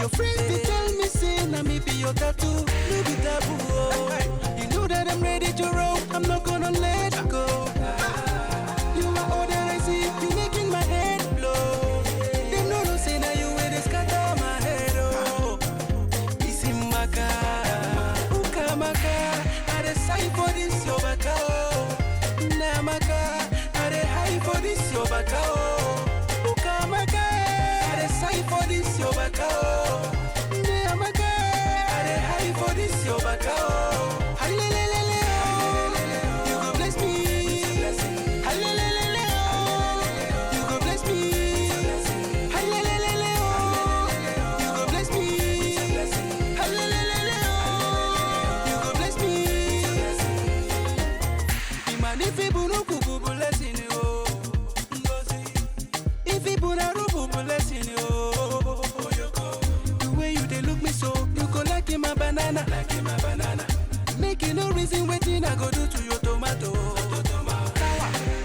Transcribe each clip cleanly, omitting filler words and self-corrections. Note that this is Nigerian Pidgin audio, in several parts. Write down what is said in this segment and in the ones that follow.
Your friends they tell me say na me be your tattoo, no be taboo. Oh. You know that I'm ready to roll, I'm not gonna let you go. You are all that I see, you making my head blow. They know no say na you way they scatter my head. Oh, Isimaka, Ukamaka, I dey sign for this your baka. Oh, Namaka, I dey high for this your baka. Oh, Ukamaka, I dey sign for this your baka. Oh, Namaka, I dey high for this your baka. Oh, Halelelele, oh, you go bless me. Halelelele, oh, you go bless me. Halelelele, oh, you go bless me. Halelelele, oh, you go bless me. Imani bunu kuku blessing you. If you buna rubu blessing you. The way you dey look me so, you go like my banana. Make you no reason waiting I go do to your tomato.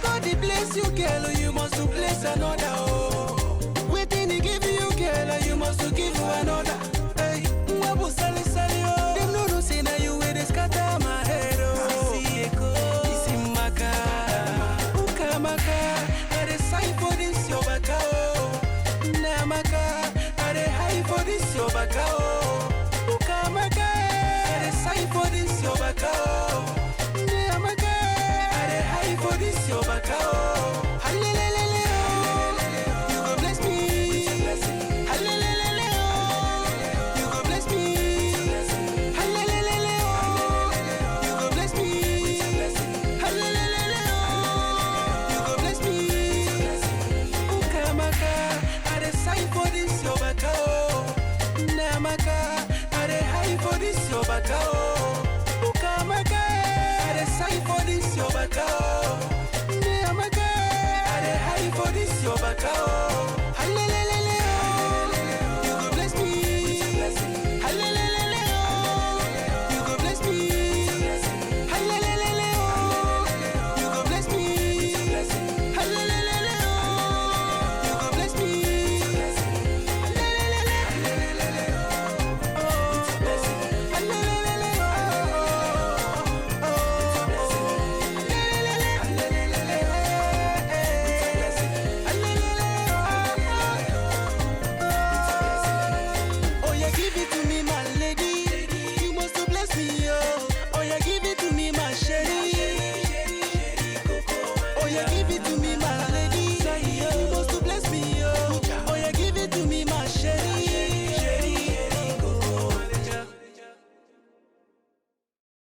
God dey bless you, girl, you must to bless another. Oh, waiting he give you, girl, you must to give you another. Hey, Mwabu sali sali oh. Them no say na you way they scatter my head. Oh, Isimaka, Ukamaka, I dey sign for this your baka. Oh, Namaka, I dey high for this your baka. Oh, Ukamaka, I dey sign for this your baka. Oh, Namaka, I dey high for this your baka. Oh, Halelelele, oh, you go bless me. Halelelele, oh, you go bless me. Halelelele, oh, you go bless me. Halelelele, oh, you go bless me. Ukamaka, I dey sign for this your baka. Oh, Namaka, I dey high for this your baka. Oh, Ukamaka, I dey sign for this your baka. Oh, Namaka, I dey high for this your baka. Oh.